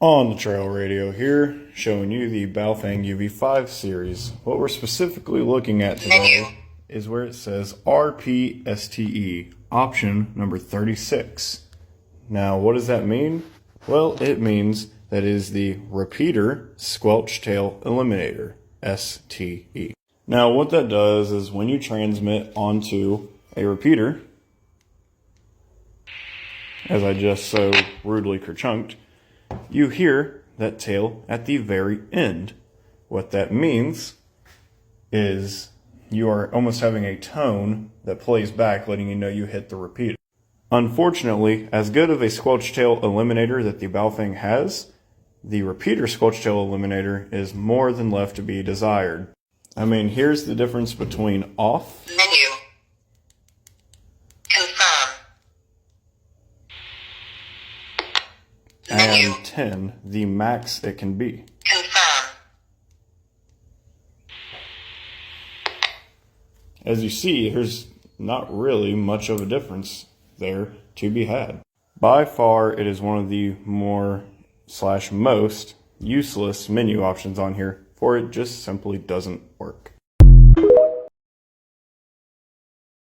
On the trail radio here, showing you the Baofeng UV5 series. What we're specifically looking at today is where it says RP STE, option number 36. Now, what does that mean? Well, it means that is the Repeater Squelch Tail Eliminator, STE. Now, what that does is when you transmit onto a repeater, as I just so rudely kerchunked, you hear that tail at the very end. What that means is you are almost having a tone that plays back, letting you know you hit the repeater. Unfortunately, as good of a squelch tail eliminator that the Baofeng has, the repeater squelch tail eliminator is more than left to be desired. I mean, here's the difference between off, menu, confirm, menu, and 10, the max it can be. confirm, As you see, there's not really much of a difference there to be had. By far, it is one of the more/most useless menu options on here, for it just simply doesn't work.